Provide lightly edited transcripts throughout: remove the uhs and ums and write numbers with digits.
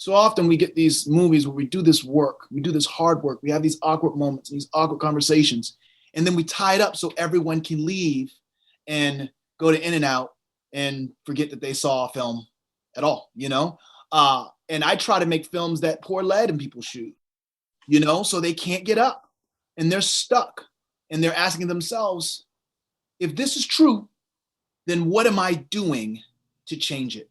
So often we get these movies where we do this work, we do this hard work, we have these awkward moments, these awkward conversations, and then we tie it up so everyone can leave and go to In-N-Out and forget that they saw a film at all, you know? And I try to make films that pour lead in people's shoes, you know, so they can't get up and they're stuck and they're asking themselves, if this is true, then what am I doing to change it?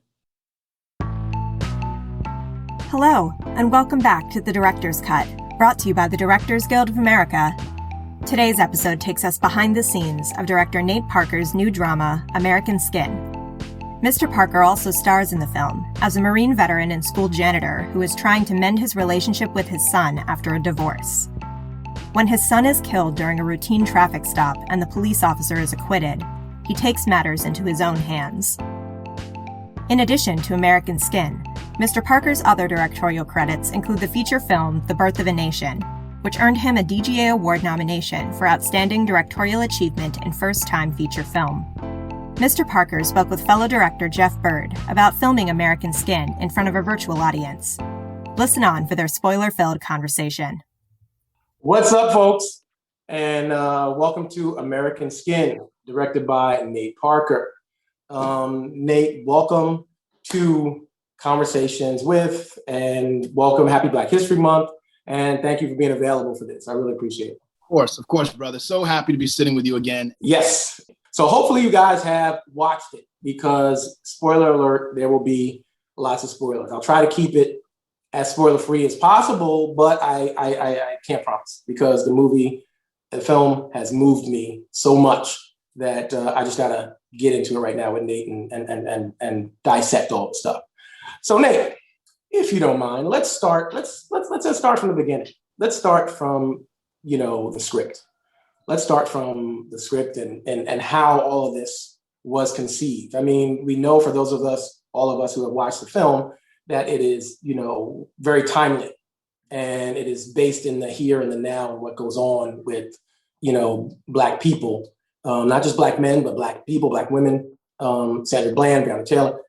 Hello, and welcome back to The Director's Cut, brought to you by the Directors Guild of America. Today's episode takes us behind the scenes of director Nate Parker's new drama, American Skin. Mr. Parker also stars in the film as a Marine veteran and school janitor who is trying to mend his relationship with his son after a divorce. When his son is killed during a routine traffic stop and the police officer is acquitted, he takes matters into his own hands. In addition to American Skin, Mr. Parker's other directorial credits include the feature film The Birth of a Nation, which earned him a DGA Award nomination for Outstanding Directorial Achievement in First-Time Feature Film. Mr. Parker spoke with fellow director Jeff Bird about filming American Skin in front of a virtual audience. Listen on for their spoiler-filled conversation. What's up, folks? And welcome to American Skin, directed by Nate Parker. Nate, welcome to Conversations with, and welcome. Happy Black History Month. And thank you for being available for this. I really appreciate it. Of course, brother. So happy to be sitting with you again. Yes. So hopefully you guys have watched it, because spoiler alert, there will be lots of spoilers. I'll try to keep it as spoiler-free as possible, but I can't promise, because the film has moved me so much that I just gotta get into it right now with Nate and dissect all the stuff. So Nate, if you don't mind, let's just start from the beginning. Let's start from, the script. Let's start from the script and how all of this was conceived. I mean, we know, for those of us, all of us who have watched the film, that it is, very timely, and it is based in the here and the now and what goes on with, Black people, not just Black men, but Black people, Black women, Sandra Bland, Breonna Taylor,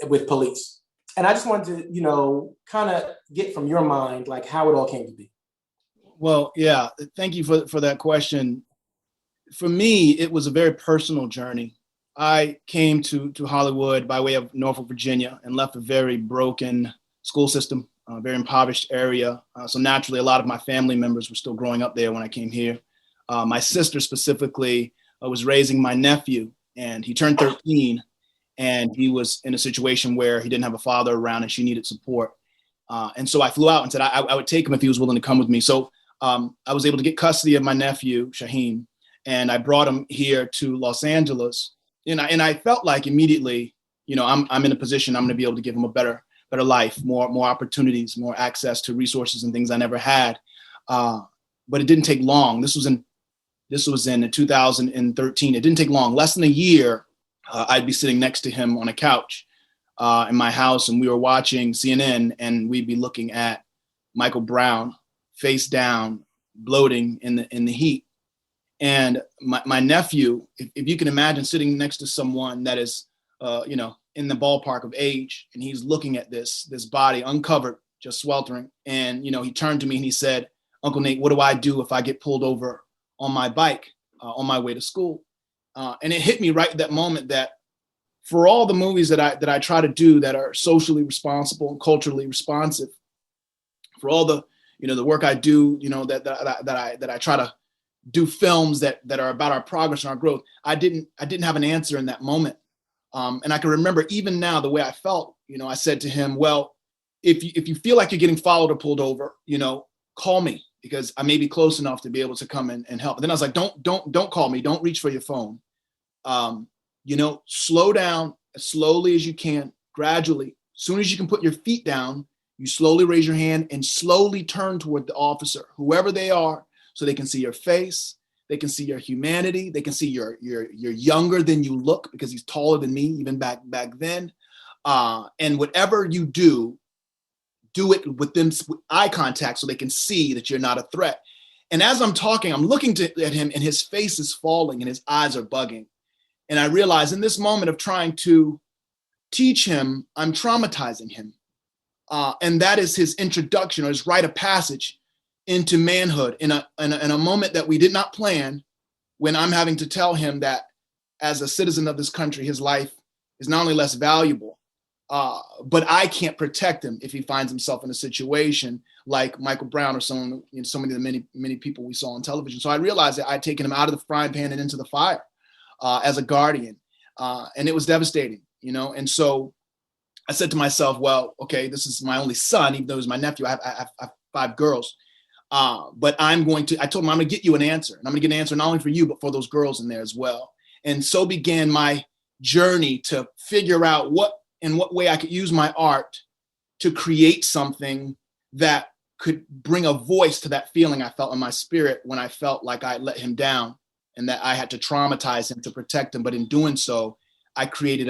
with police. And I just wanted to, kind of get from your mind, like, how it all came to be. Well, yeah, thank you for that question. For me, it was a very personal journey. I came to Hollywood by way of Norfolk, Virginia, and left a very broken school system, a very impoverished area. So naturally, a lot of my family members were still growing up there when I came here. My sister specifically was raising my nephew, and he turned 13, and he was in a situation where he didn't have a father around and she needed support. And so I flew out and said I would take him if he was willing to come with me. So I was able to get custody of my nephew, Shaheen, and I brought him here to Los Angeles. And I felt like immediately, I'm in a position, I'm going to be able to give him a better life, more opportunities, more access to resources and things I never had. But it didn't take long. This was in 2013. It didn't take long. Less than a year, I'd be sitting next to him on a couch in my house, and we were watching CNN, and we'd be looking at Michael Brown face down, bloating in the heat. And my nephew, if you can imagine sitting next to someone that is, in the ballpark of age, and he's looking at this body uncovered, just sweltering. And, he turned to me and he said, "Uncle Nate, what do I do if I get pulled over on my bike on my way to school?" And it hit me right at that moment that for all the movies that I try to do that are socially responsible and culturally responsive, for all the, the work I do, that I try to do films that are about our progress and our growth, I didn't have an answer in that moment. And I can remember even now the way I felt. I said to him, "Well, if you feel like you're getting followed or pulled over, call me, because I may be close enough to be able to come and help." And then I was like, don't call me. Don't reach for your phone. Slow down as slowly as you can, gradually. As soon as you can put your feet down, you slowly raise your hand and slowly turn toward the officer, whoever they are, so they can see your face. They can see your humanity. They can see you're younger than you look, because he's taller than me, even back then. And whatever you do it with them with eye contact, so they can see that you're not a threat. And as I'm talking, I'm looking at him, and his face is falling and his eyes are bugging. And I realize in this moment of trying to teach him, I'm traumatizing him. And that is his introduction or his rite of passage into manhood in a moment that we did not plan, when I'm having to tell him that as a citizen of this country, his life is not only less valuable, but I can't protect him if he finds himself in a situation like Michael Brown or someone, so many of the many people we saw on television. So I realized that I'd taken him out of the frying pan and into the fire as a guardian. And it was devastating, And so I said to myself, well, okay, this is my only son, even though he was my nephew. I have 5 girls. But I told him, I'm going to get you an answer. And I'm going to get an answer not only for you, but for those girls in there as well. And so began my journey to figure out in what way I could use my art to create something that could bring a voice to that feeling I felt in my spirit when I felt like I let him down and that I had to traumatize him to protect him. But in doing so, I created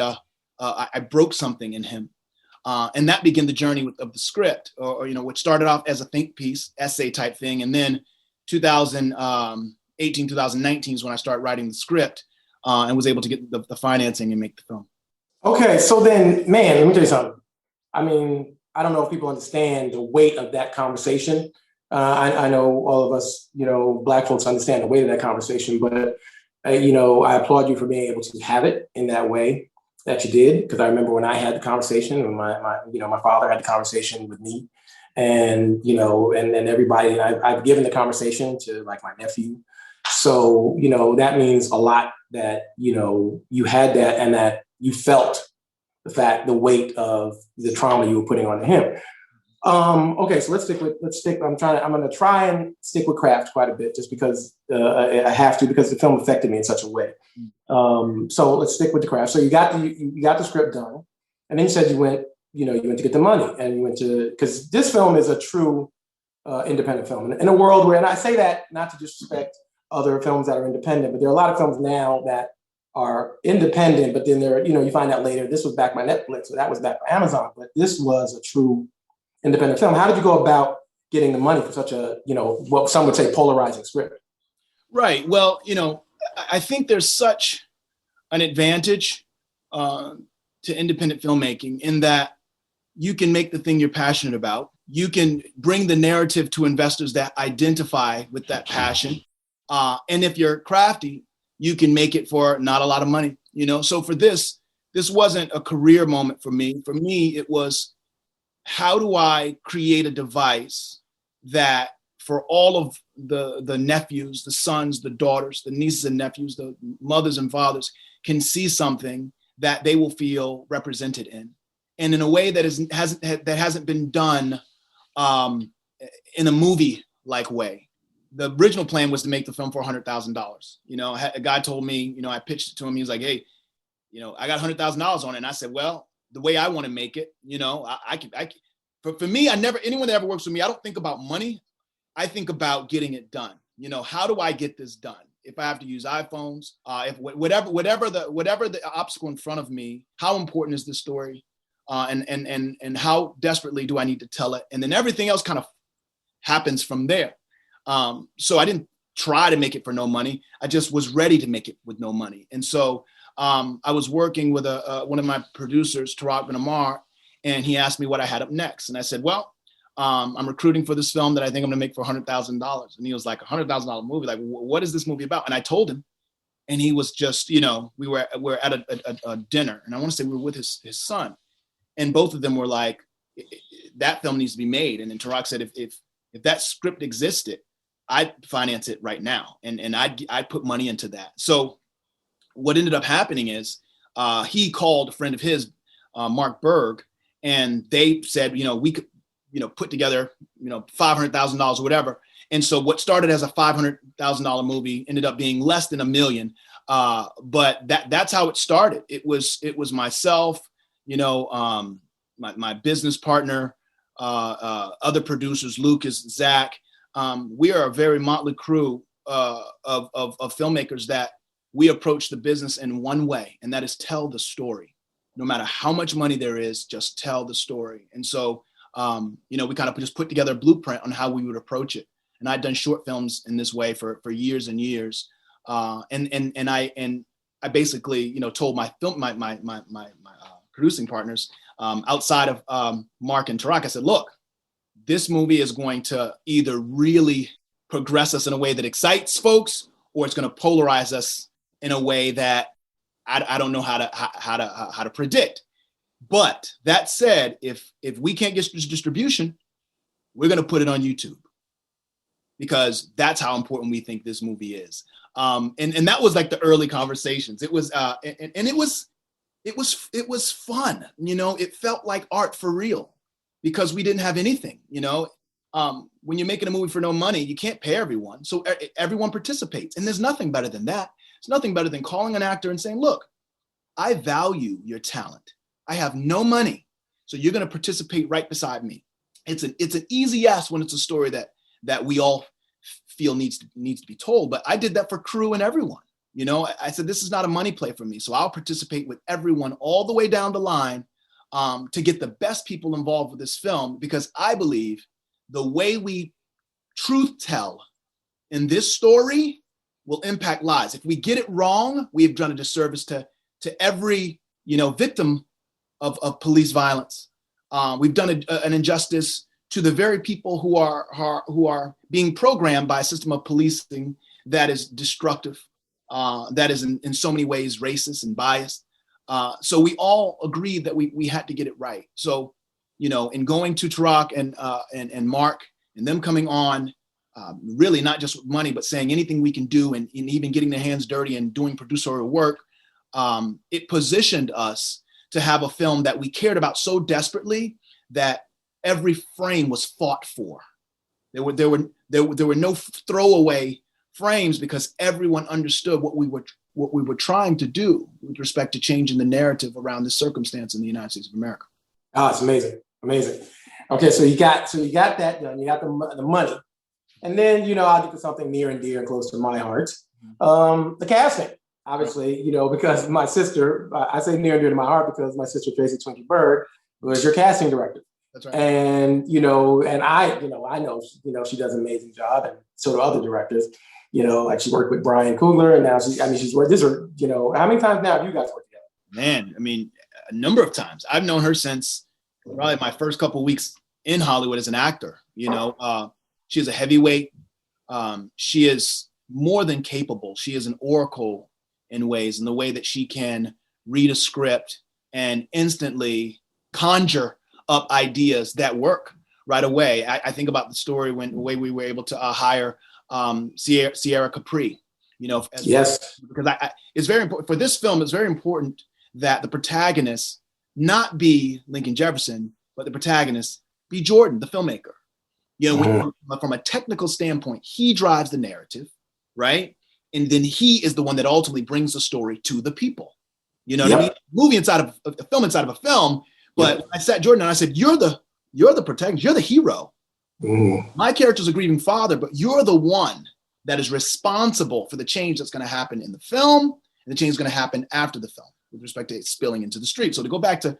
I broke something in him. And that began the journey of the script, or which started off as a think piece, essay type thing. And then 2018, 2019 is when I started writing the script and was able to get the financing and make the film. Okay, so then, man, let me tell you something. I mean, I don't know if people understand the weight of that conversation. I know all of us, Black folks understand the weight of that conversation, but, I applaud you for being able to have it in that way that you did, because I remember when I had the conversation, when my father had the conversation with me, and and everybody, I've given the conversation to like my nephew, so that means a lot that you had that and that you felt the weight of the trauma you were putting onto him. Okay, so let's stick. I'm going to try and stick with craft quite a bit, just because I have to, because the film affected me in such a way. So let's stick with the craft. So you got the script done, and then you said you went to get the money, and you went to, because this film is a true independent film in a world where, and I say that not to disrespect other films that are independent, but there are a lot of films now that are independent, but then you find out later this was backed by Netflix, or that was backed by Amazon, but this was a true independent film. How did you go about getting the money for such a, what some would say polarizing script? Right. Well, I think there's such an advantage to independent filmmaking in that you can make the thing you're passionate about. You can bring the narrative to investors that identify with that passion. And if you're crafty, you can make it for not a lot of money, So for this wasn't a career moment for me. For me, it was, how do I create a device that for all of the nephews, the sons, the daughters, the nieces and nephews, the mothers and fathers can see something that they will feel represented in, and in a way that hasn't been done in a movie-like way. The original plan was to make the film for $100,000. A guy told me, I pitched it to him. He was like, "Hey, I got $100,000 on it." And I said, "Well, the way I want to make it, I can. For me, anyone that ever works with me, I don't think about money. I think about getting it done. How do I get this done? If I have to use iPhones, if whatever the obstacle in front of me, how important is this story? And how desperately do I need to tell it? And then everything else kind of happens from there. So I didn't try to make it for no money. I just was ready to make it with no money. And so I was working with one of my producers, Tarak Ben Amar, and he asked me what I had up next. And I said, well, I'm recruiting for this film that I think I'm gonna make for $100,000. And he was like, $100,000 movie? Like, what is this movie about? And I told him, and he was just, we were at a dinner, and I want to say we were with his son. And both of them were like, that film needs to be made. And then Tarak said, if that script existed, I'd finance it right now. And I'd put money into that. So what ended up happening is he called a friend of his, Mark Berg, and they said, we could, put together, $500,000 or whatever. And so what started as a $500,000 movie ended up being less than $1 million. But that's how it started. It was myself, my business partner, other producers, Lucas, Zach. We are a very motley crew of filmmakers that we approach the business in one way, and that is tell the story. No matter how much money there is, just tell the story. And so, we kind of just put together a blueprint on how we would approach it. And I'd done short films in this way for years and years. And I basically, told my producing partners, outside of Mark and Tarak, I said, look, this movie is going to either really progress us in a way that excites folks, or it's going to polarize us in a way that I don't know how to predict. But that said, if we can't get distribution, we're going to put it on YouTube, because that's how important we think this movie is. And that was like the early conversations. It was it was fun. You know, it felt like art for real, because we didn't have anything. You know, when you're making a movie for no money, you can't pay everyone, so everyone participates, and there's nothing better than that. It's nothing better than calling an actor and saying, "Look, I value your talent. I have no money, so you're going to participate right beside me." It's an easy yes when it's a story that we all feel needs to be told. But I did that for crew and everyone. You know, I said, this is not a money play for me, so I'll participate with everyone all the way down the line to get the best people involved with this film, because I believe the way we truth tell in this story will impact lives. If we get it wrong, we've done a disservice to every, you know, victim of police violence. We've done an injustice to the very people who are being programmed by a system of policing that is destructive, that is in so many ways racist and biased. So we all agreed that we had to get it right. So, you know, in going to Tarak and Mark and them coming on, really not just with money, but saying anything we can do, and even getting their hands dirty and doing producerial work, it positioned us to have a film that we cared about so desperately that every frame was fought for. There were no throwaway frames, because everyone understood what we were trying to do with respect to changing the narrative around this circumstance in the United States of America. Oh, it's amazing, amazing. Okay, so you got that done. You got the money, and then, you know, I'll get to something near and dear and close to my heart. The casting. Obviously, you know, because my sister, I say near and dear to my heart because my sister, Tracy Twinkie Bird, was your casting director. That's right. And, you know, and I know, she does an amazing job, and so do other directors, you know, like she worked with Brian Coogler, and now she's worked, you know, how many times now have you guys worked together? Man, I mean, a number of times. I've known her since probably my first couple of weeks in Hollywood as an actor. You know, she's a heavyweight. She is more than capable. She is an oracle in ways, in the way that she can read a script and instantly conjure up ideas that work right away. I think about the story the way we were able to hire Sierra Capri, you know, yes, because it's very important for this film. It's very important that the protagonist not be Lincoln Jefferson, but the protagonist be Jordan, the filmmaker. You know, from a technical standpoint, he drives the narrative, right? And then he is the one that ultimately brings the story to the people. You know what I mean? Movie inside of a film inside of a film. But I sat Jordan and I said, you're the protagonist, you're the hero. My character's a grieving father, but you're the one that is responsible for the change that's going to happen in the film, and the change is going to happen after the film with respect to it spilling into the street. So to go back to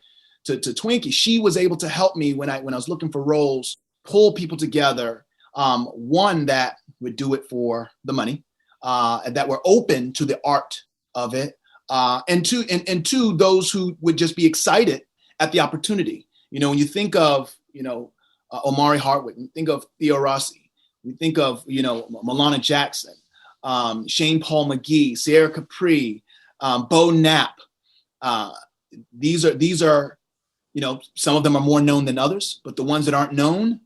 Twinkie, she was able to help me when I was looking for roles, pull people together. One that would do it for the money, and that were open to the art of it, and two, those who would just be excited at the opportunity. You know, when you think of, you know, Omari Hardwick, you think of Theo Rossi, you think of, you know, Milana Jackson, Shane Paul McGee, Sierra Capri, Bo Knapp. These are, you know, some of them are more known than others, but the ones that aren't known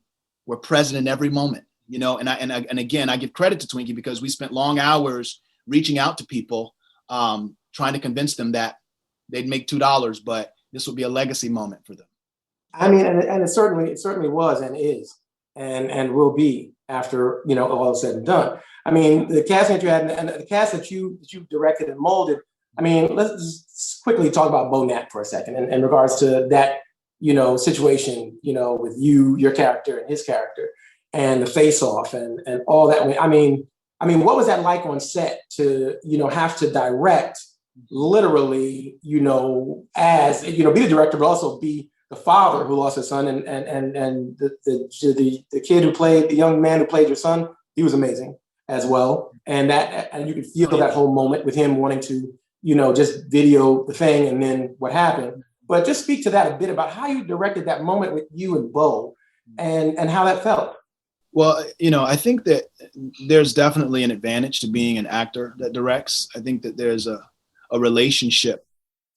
were present in every moment. You know, and again, I give credit to Twinkie because we spent long hours reaching out to people, trying to convince them that they'd make $2, but this will be a legacy moment for them. I mean, and it certainly was and is and will be after, you know, all is said and done. I mean, the casting that you had and the cast that you directed and molded. I mean, let's just quickly talk about Bo Knapp for a second in regards to that, you know, situation, you know, with your character and his character, and the face-off and all that. I mean, what was that like on set to, you know, have to direct literally, you know, as, you know, be the director, but also be the father who lost his son, and the kid who played, the young man who played your son, he was amazing as well. And you could feel that whole moment with him wanting to, you know, just video the thing and then what happened. but just speak to that a bit about how you directed that moment with you and Bo and how that felt. Well, I think that there's definitely an advantage to being an actor that directs. I think that there's a relationship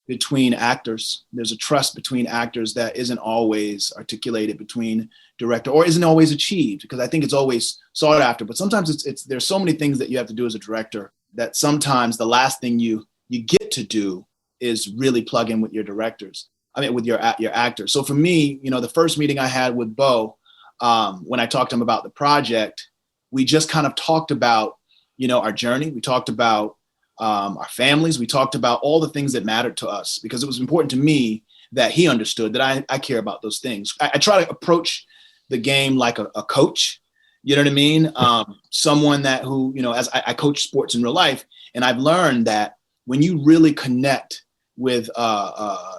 between actors. There's a trust between actors that isn't always articulated between director, or isn't always achieved, because I think it's always sought after. But sometimes there's so many things that you have to do as a director that sometimes the last thing you get to do is really plug in with your directors. I mean, with your actors. So for me, the first meeting I had with Bo, when I talked to him about the project, we just kind of talked about, our journey. We talked about our families. We talked about all the things that mattered to us, because it was important to me that he understood that I care about those things. I try to approach the game like a coach, you know what I mean? Someone who, as I coach sports in real life, and I've learned that when you really connect with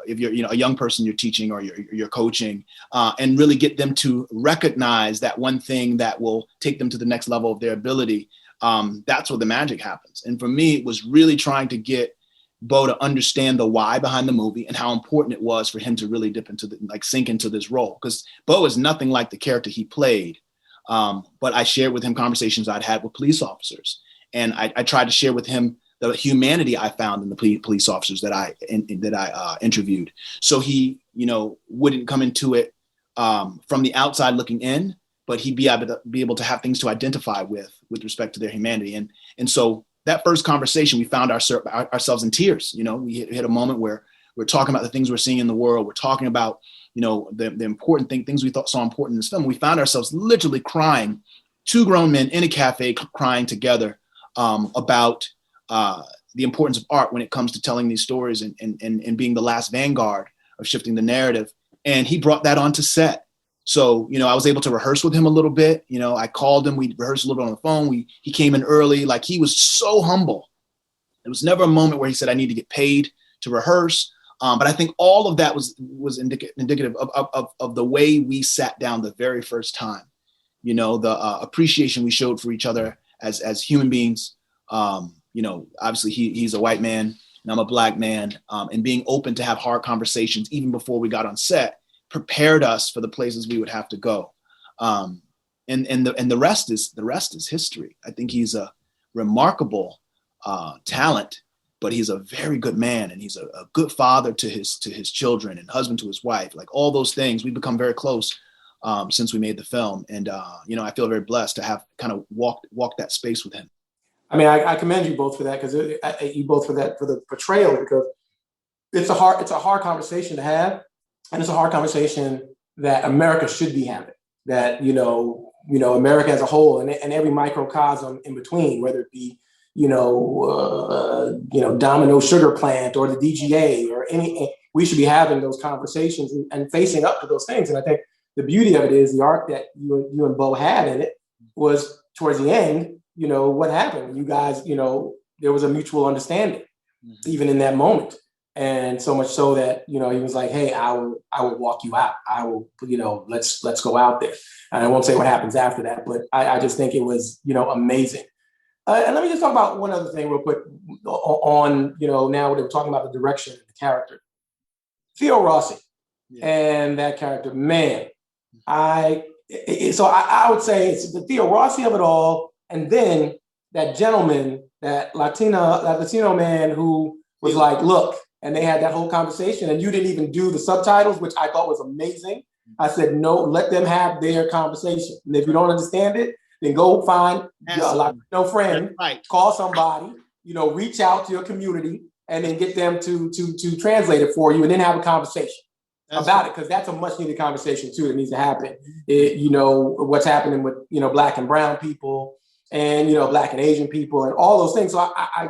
if you're a young person you're teaching or you're coaching, and really get them to recognize that one thing that will take them to the next level of their ability, that's where the magic happens. And for me, it was really trying to get Bo to understand the why behind the movie and how important it was for him to really sink into this role. Because Bo is nothing like the character he played. But I shared with him conversations I'd had with police officers. And I tried to share with him the humanity I found in the police officers that I interviewed. So he, wouldn't come into it from the outside looking in, but he'd be able to have things to identify with respect to their humanity. And so that first conversation, we found ourselves in tears. We hit a moment where we're talking about the things we're seeing in the world. We're talking about, the important things we saw important in this film. We found ourselves literally crying, two grown men in a cafe crying together about the importance of art when it comes to telling these stories and being the last vanguard of shifting the narrative. And he brought that onto set. So, I was able to rehearse with him a little bit. I called him, we rehearsed a little bit on the phone. He came in early, he was so humble. There was never a moment where he said, I need to get paid to rehearse. But I think all of that was indicative of the way we sat down the very first time, the appreciation we showed for each other as human beings. Obviously he's a white man and I'm a black man, and being open to have hard conversations even before we got on set prepared us for the places we would have to go. And the rest is history. I think he's a remarkable talent, but he's a very good man, and he's a good father to his children and husband to his wife. All those things, we've become very close since we made the film. And I feel very blessed to have kind of walked that space with him. I mean, I commend you both for that, because you both for the portrayal, because it's a hard conversation to have, and it's a hard conversation that America should be having. That America as a whole and every microcosm in between, whether it be Domino Sugar Plant or the DGA or we should be having those conversations and facing up to those things. And I think the beauty of it is the arc that you and Bo had in it was towards the end. What happened? You guys, there was a mutual understanding, even in that moment. And so much so that, he was like, hey, I will walk you out. I will, let's go out there. And I won't say what happens after that, but I just think it was, amazing. And let me just talk about one other thing real quick on, now we're talking about the direction of the character. Theo Rossi and that character, man, I would say it's the Theo Rossi of it all. And then that gentleman, that Latino man who was like, look, and they had that whole conversation, and you didn't even do the subtitles, which I thought was amazing. I said, no, let them have their conversation. And if you don't understand it, then go find a Latino friend, call somebody, reach out to your community, and then get them to translate it for you, and then have a conversation about it, because that's a much needed conversation too that needs to happen. What's happening with Black and brown people, and Black and Asian people, and all those things. So I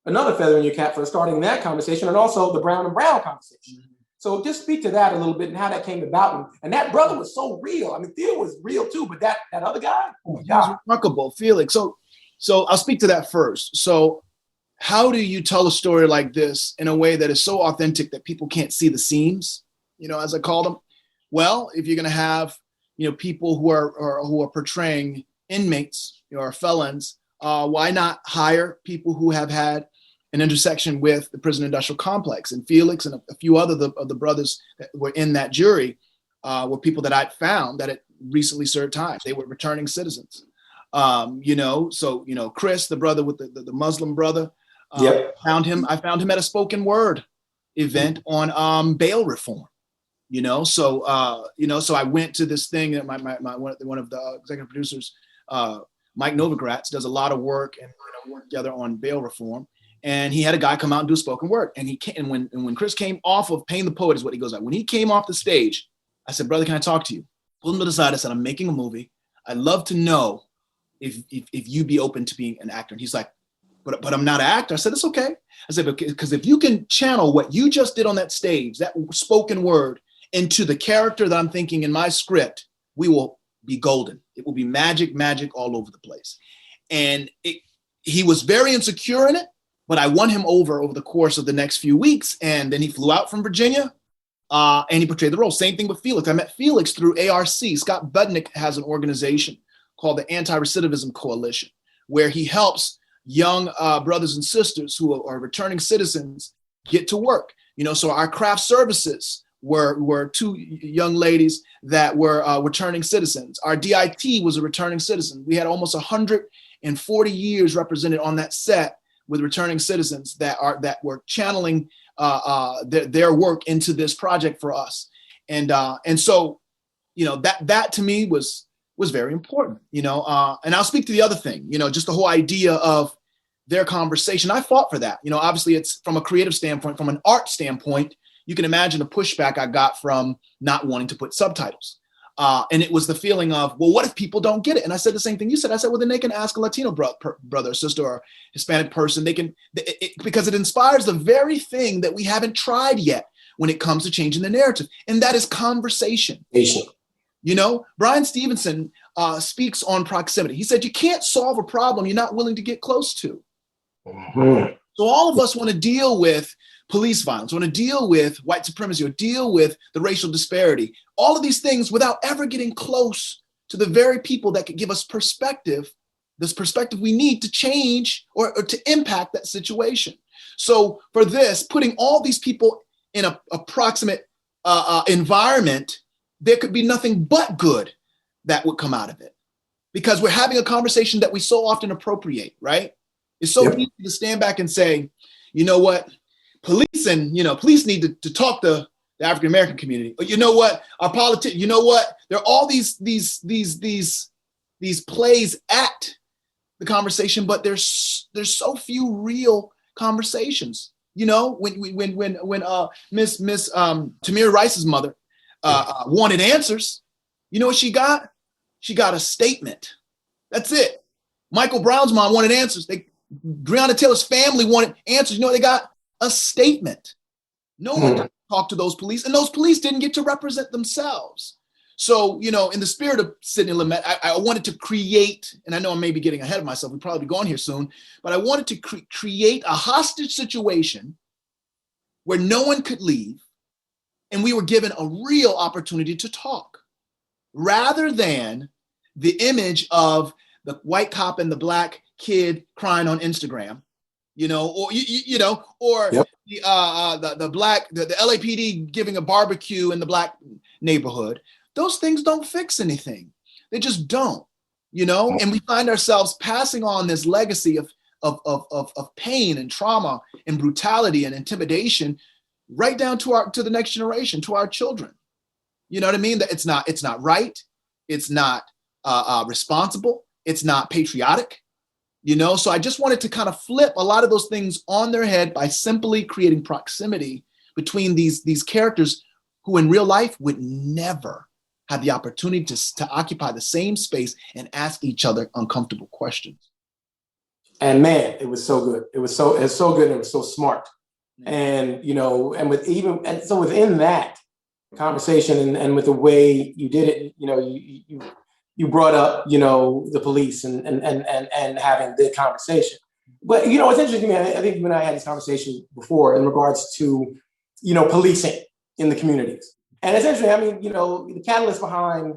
another feather in your cap for starting that conversation, and also the brown and brown conversation. So just speak to that a little bit and how that came about. And that brother was so real. I mean, Theo was real too, but that other guy, oh my God. He was remarkable, Felix. So I'll speak to that first. So how do you tell a story like this in a way that is so authentic that people can't see the seams, as I call them? Well, if you're going to have, people who are portraying inmates or felons, why not hire people who have had an intersection with the prison industrial complex. And Felix and a few other of the brothers that were in that jury were people that I'd found that had recently served time. They were returning citizens. So Chris, the brother with the Muslim brother, I found him at a spoken word event on bail reform. So I went to this thing that my one of the executive producers, Mike Novogratz, does a lot of work, and we work together on bail reform. And he had a guy come out and do spoken word. And when Chris came off of Paying the Poet is what he goes like. When he came off the stage, I said, brother, can I talk to you? Pulled him to the side. I said, I'm making a movie. I'd love to know if you'd be open to being an actor. And he's like, but I'm not an actor. I said, it's okay. I said, because if you can channel what you just did on that stage, that spoken word, into the character that I'm thinking in my script, we will be golden. It will be magic all over the place. And he was very insecure in it, but I won him over the course of the next few weeks. And then he flew out from Virginia and he portrayed the role. Same thing with Felix. I met Felix through ARC. Scott Budnick has an organization called the Anti-Recidivism Coalition, where he helps young brothers and sisters who are returning citizens get to work. So our craft services were two young ladies that were returning citizens. Our DIT was a returning citizen. We had almost 140 years represented on that set with returning citizens that were channeling their work into this project for us. And so, that to me was very important, and I'll speak to the other thing, just the whole idea of their conversation. I fought for that. Obviously it's from a creative standpoint, from an art standpoint. You can imagine the pushback I got from not wanting to put subtitles. And it was the feeling of, well, what if people don't get it? And I said the same thing you said. I said, well, then they can ask a Latino brother or sister or Hispanic person. They can, because it inspires the very thing that we haven't tried yet when it comes to changing the narrative. And that is conversation. Brian Stevenson speaks on proximity. He said, you can't solve a problem you're not willing to get close to. Mm-hmm. So all of us want to deal with police violence, want to deal with white supremacy, or deal with the racial disparity, all of these things without ever getting close to the very people that could give us perspective, this perspective we need to change or to impact that situation. So for this, putting all these people in a proximate environment, there could be nothing but good that would come out of it, because we're having a conversation that we so often appropriate, right? It's so easy to stand back and say, you know what? Police need to talk to the African-American community. But you know what? Our politics, you know what? There are all these plays at the conversation, but there's so few real conversations. When Miss Tamir Rice's mother wanted answers, you know what she got? She got a statement. That's it. Michael Brown's mom wanted answers. Breonna Taylor's family wanted answers. You know what they got? A statement. No one got to talk to those police, and those police didn't get to represent themselves. So, in the spirit of Sidney Lumet, I wanted to create, and I know I may be getting ahead of myself, we'll probably be going here soon, but I wanted to create a hostage situation where no one could leave, and we were given a real opportunity to talk, rather than the image of the white cop and the black kid crying on Instagram, the LAPD giving a barbecue in the black neighborhood. Those things don't fix anything. They just don't, and we find ourselves passing on this legacy of pain and trauma and brutality and intimidation right down to the next generation, to our children. You know what I mean? That it's not right. It's not responsible. It's not patriotic. So I just wanted to kind of flip a lot of those things on their head by simply creating proximity between these characters who in real life would never have the opportunity to occupy the same space and ask each other uncomfortable questions. And man, it was so good. It was so good. And it was so smart. And, so within that conversation and with the way you did it, you brought up, the police and having the conversation. But, it's interesting to me. I think you and I had this conversation before in regards to, policing in the communities. And it's interesting. I mean, the catalyst behind,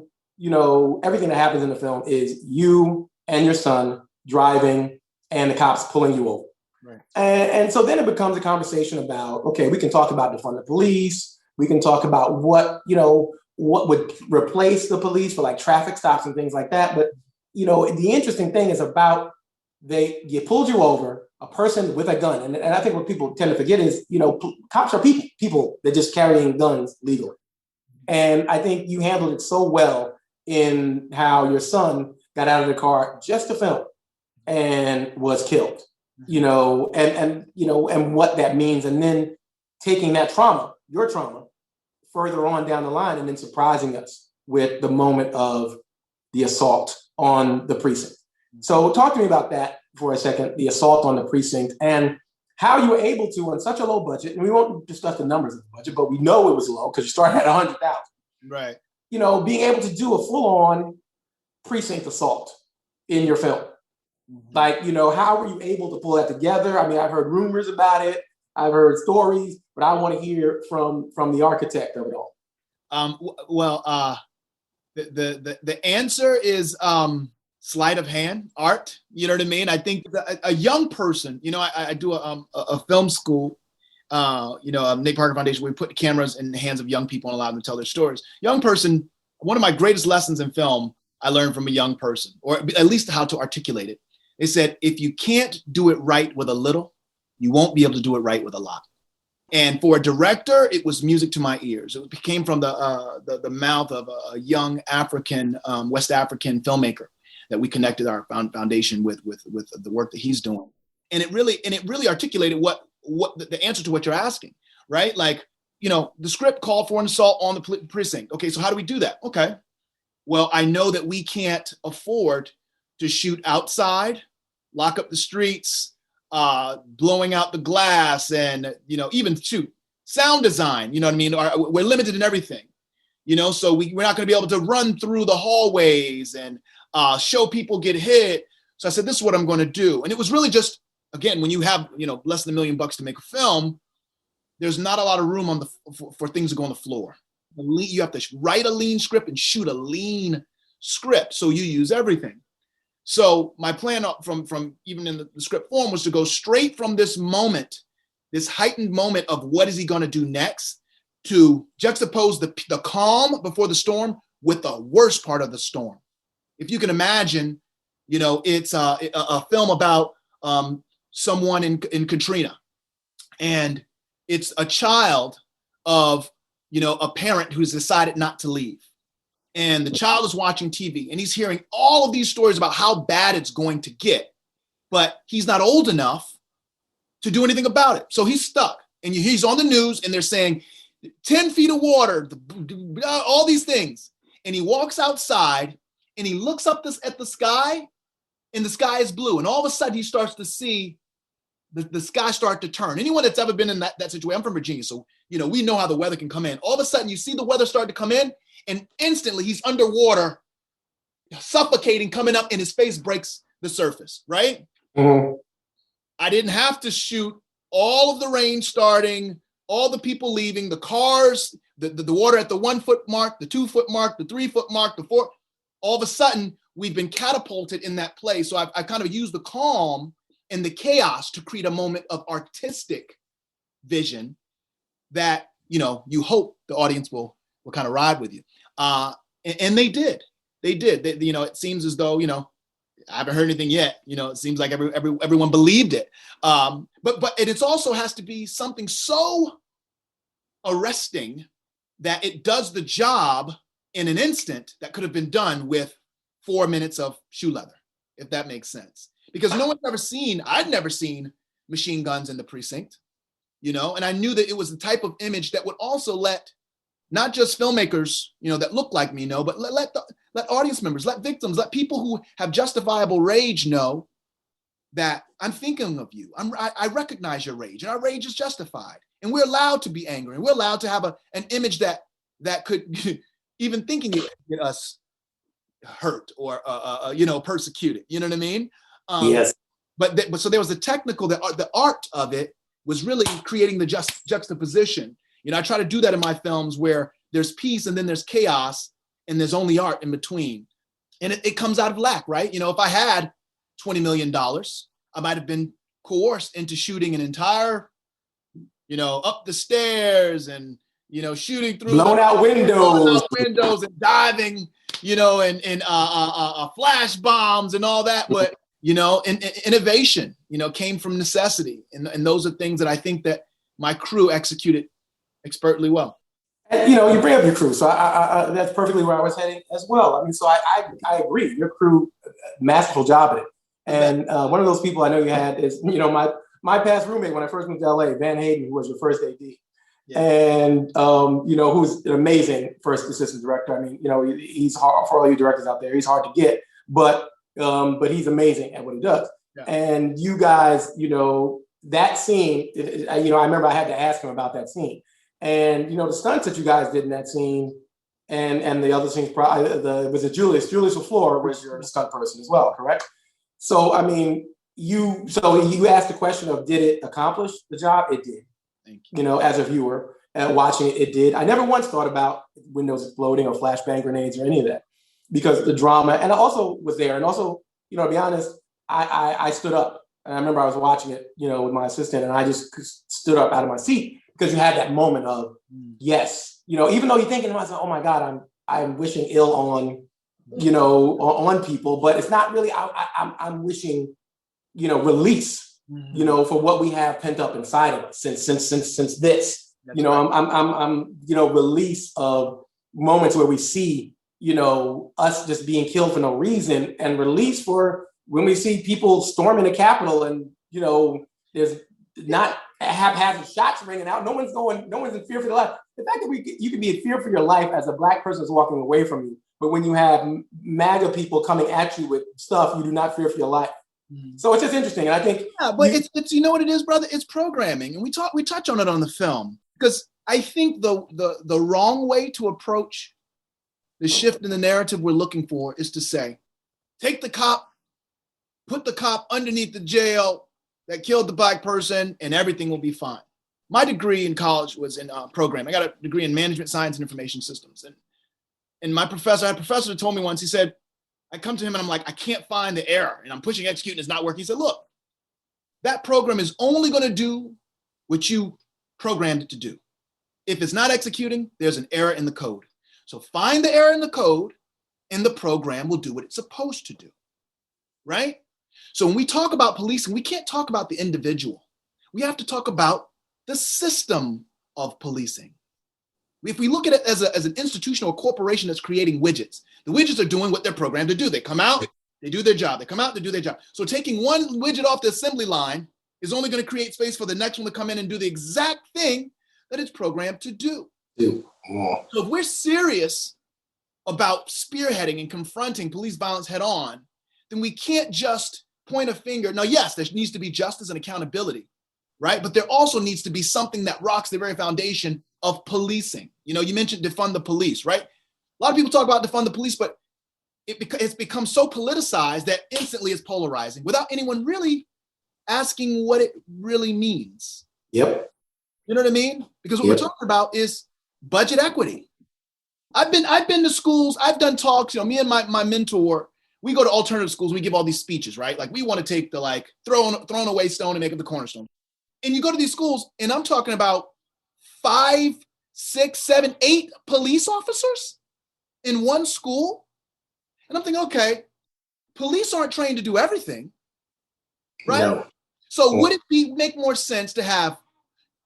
everything that happens in the film is you and your son driving and the cops pulling you over. Right. And so then it becomes a conversation about, okay, we can talk about defund the police. We can talk about what would replace the police for like traffic stops and things like that. But, the interesting thing is about you pulled you over, a person with a gun. And I think what people tend to forget is, cops are people that just carrying guns legally. And I think you handled it so well in how your son got out of the car just to film and was killed, and what that means. And then taking that trauma, your trauma, further on down the line and then surprising us with the moment of the assault on the precinct. So talk to me about that for a second, the assault on the precinct and how you were able to, on such a low budget, and we won't discuss the numbers of the budget, but we know it was low because you started at 100,000. Right. Being able to do a full-on precinct assault in your film. Mm-hmm. Like, how were you able to pull that together? I mean, I've heard rumors about it. I've heard stories, but I want to hear from the architect of it all. The answer is sleight of hand, art. You know what I mean? I think a young person, I do a film school, Nate Parker Foundation, where we put cameras in the hands of young people and allow them to tell their stories. Young person, one of my greatest lessons in film, I learned from a young person, or at least how to articulate it. They said, if you can't do it right with a little, you won't be able to do it right with a lot. And for a director, it was music to my ears. It came from the mouth of a young African, West African filmmaker that we connected our foundation with the work that he's doing. And it really articulated what the answer to what you're asking, right? Like, the script called for an assault on the precinct. Okay, so how do we do that? Okay, well, I know that we can't afford to shoot outside, lock up the streets, blowing out the glass, and even shoot sound design. You know what I mean? We're limited in everything. So we're not going to be able to run through the hallways and show people get hit. So I said, this is what I'm going to do. And it was really just, again, when you have less than $1 million to make a film, there's not a lot of room for things to go on the floor. You have to write a lean script and shoot a lean script. So you use everything. So my plan from even in the script form was to go straight from this moment, this heightened moment of what is he going to do next, to juxtapose the calm before the storm with the worst part of the storm. If you can imagine, it's a film about someone in Katrina, and it's a child of a parent who's decided not to leave. And the child is watching TV and he's hearing all of these stories about how bad it's going to get, but he's not old enough to do anything about it. So he's stuck, and he's on the news and they're saying 10 feet of water, all these things. And he walks outside and he looks up at the sky, and the sky is blue. And all of a sudden he starts to see the sky start to turn. Anyone that's ever been in that situation, I'm from Virginia, so we know how the weather can come in. All of a sudden you see the weather start to come in, and instantly he's underwater, suffocating, coming up, and his face breaks the surface, right? Mm-hmm. I didn't have to shoot all of the rain starting, all the people leaving, the cars, the water at the 1 foot mark, the 2 foot mark, the 3 foot mark, the 4. All of a sudden, we've been catapulted in that place. So I kind of used the calm and the chaos to create a moment of artistic vision that, you hope the audience will kind of ride with you. And they did. It seems as though, I haven't heard anything yet. It seems like everyone believed it. But it also has to be something so arresting that it does the job in an instant that could have been done with 4 minutes of shoe leather, if that makes sense. Because I'd never seen machine guns in the precinct, and I knew that it was the type of image that would also let not just filmmakers, that look like me know, but let audience members, let victims, let people who have justifiable rage know that I'm thinking of you. I recognize your rage, and our rage is justified. And we're allowed to be angry, and we're allowed to have an image that could, even thinking it could get us hurt or, persecuted. You know what I mean? Yes. But so there was the technical, the art of it was really creating the juxtaposition. I try to do that in my films where there's peace and then there's chaos and there's only art in between. And it comes out of lack, right? If I had $20 million, I might have been coerced into shooting an entire, up the stairs and, shooting through blown out windows and diving, and flash bombs and all that. But, and innovation, came from necessity. And those are things that I think that my crew executed expertly well. And, you bring up your crew. So I that's perfectly where I was heading as well. I mean, so I agree. Your crew, masterful job at it. And one of those people I know you had is, my past roommate when I first moved to LA, Van Hayden, who was your first AD. Yeah. And, who's an amazing first assistant director. I mean, he's hard for all you directors out there. He's hard to get, but he's amazing at what he does. Yeah. And you guys, that scene, I remember I had to ask him about that scene. And, the stunts that you guys did in that scene and the other scenes, was it Julius LaFleur was your stunt person as well, correct? So, I mean, you asked the question of, did it accomplish the job? It did. Thank you. As a viewer watching it, it did. I never once thought about windows exploding or flashbang grenades or any of that because the drama, and I also was there. And also, to be honest, I stood up. And I remember I was watching it, with my assistant, and I just stood up out of my seat because you had that moment of, yes, even though you're thinking to myself, oh my God, I'm wishing ill on, on people, but it's not really, I'm wishing, release, for what we have pent up inside of us since this. That's right. I'm release of moments where we see, us just being killed for no reason, and release for when we see people storming the Capitol and, there's not haphazard shots ringing out. No one's in fear for their life. The fact that you can be in fear for your life as a Black person is walking away from you. But when you have MAGA people coming at you with stuff, you do not fear for your life. Mm-hmm. So it's just interesting. And I think but it's you know what it is, brother? It's programming. And we touch on it on the film. Because I think the wrong way to approach the shift in the narrative we're looking for is to say, take the cop, put the cop underneath the jail that killed the Black person, and everything will be fine. My degree in college was in programming. I got a degree in management science and information systems. And I had a professor that told me once, he said, I come to him and I'm like, I can't find the error. And I'm pushing execute and it's not working. He said, look, that program is only going to do what you programmed it to do. If it's not executing, there's an error in the code. So find the error in the code and the program will do what it's supposed to do, right? So when we talk about policing, we can't talk about the individual. We have to talk about the system of policing. If we look at it as an institution or corporation that's creating widgets, the widgets are doing what they're programmed to do. They come out, they do their job. They come out, they do their job. So taking one widget off the assembly line is only going to create space for the next one to come in and do the exact thing that it's programmed to do. So if we're serious about spearheading and confronting police violence head on, then we can't just point a finger. Now, yes, there needs to be justice and accountability, right? But there also needs to be something that rocks the very foundation of policing. You mentioned defund the police, right? A lot of people talk about defund the police, but it's become so politicized that instantly it's polarizing without anyone really asking what it really means. Yep. You know what I mean? Because what we're talking about is budget equity. I've been to schools, I've done talks, me and my mentor, we go to alternative schools, we give all these speeches, right? Like we want to take the thrown away stone and make it the cornerstone. And you go to these schools and I'm talking about 5, 6, 7, 8 police officers in one school. And I'm thinking, okay, police aren't trained to do everything, right? No. So would it make more sense to have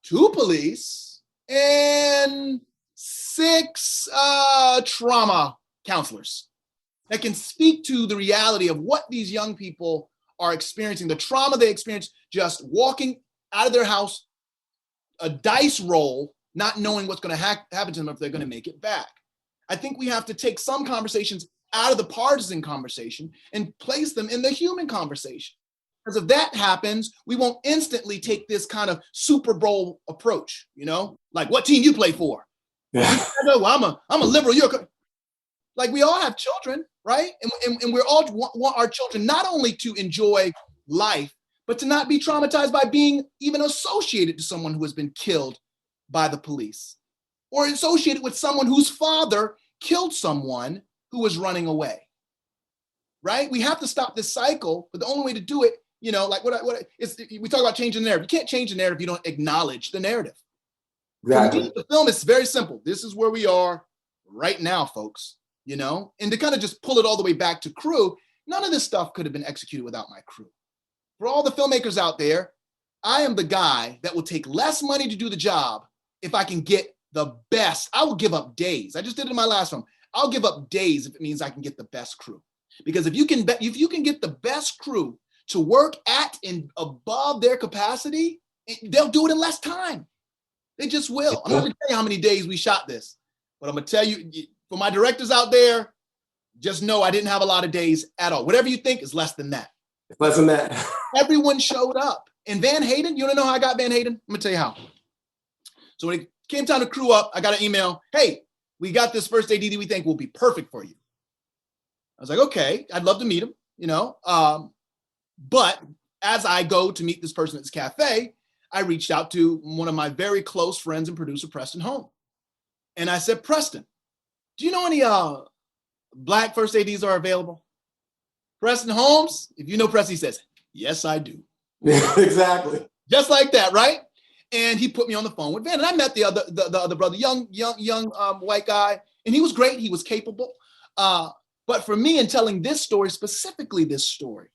2 police and 6 trauma counselors that can speak to the reality of what these young people are experiencing, the trauma they experience just walking out of their house, a dice roll, not knowing what's going to happen to them if they're going to make it back. I think we have to take some conversations out of the partisan conversation and place them in the human conversation. Because if that happens, we won't instantly take this kind of Super Bowl approach, like what team you play for. Yeah. I know I'm a liberal. Like we all have children, right? And we all want our children not only to enjoy life, but to not be traumatized by being even associated to someone who has been killed by the police or associated with someone whose father killed someone who was running away, right? We have to stop this cycle, but the only way to do it You know, like we talk about changing the narrative. You can't change the narrative if you don't acknowledge the narrative. Exactly. For me, the film is very simple. This is where we are right now, folks, you know? And to kind of just pull it all the way back to crew, none of this stuff could have been executed without my crew. For all the filmmakers out there, I am the guy that will take less money to do the job if I can get the best. I will give up days. I just did it in my last film. I'll give up days if it means I can get the best crew. Because if you can get the best crew to work at and above their capacity, they'll do it in less time. They just will. I'm not going to tell you how many days we shot this, but I'm going to tell you, for my directors out there, just know I didn't have a lot of days at all. Whatever you think is less than that. Less than that. Everyone showed up. And Van Hayden, you want to know how I got Van Hayden? I'm going to tell you how. So when it came time to crew up, I got an email. Hey, we got this first AD that we think will be perfect for you. I was like, okay, I'd love to meet him, you know. But as I go to meet this person at this cafe, I reached out to one of my very close friends and producer, Preston Holm. And I said, Preston, do you know any Black first ADs are available? Preston Holmes, if you know Preston, he says, yes, I do. Exactly. Just like that, right? And he put me on the phone with Van. And I met the other brother, young white guy, and he was great. He was capable. But for me, in telling this story, specifically this story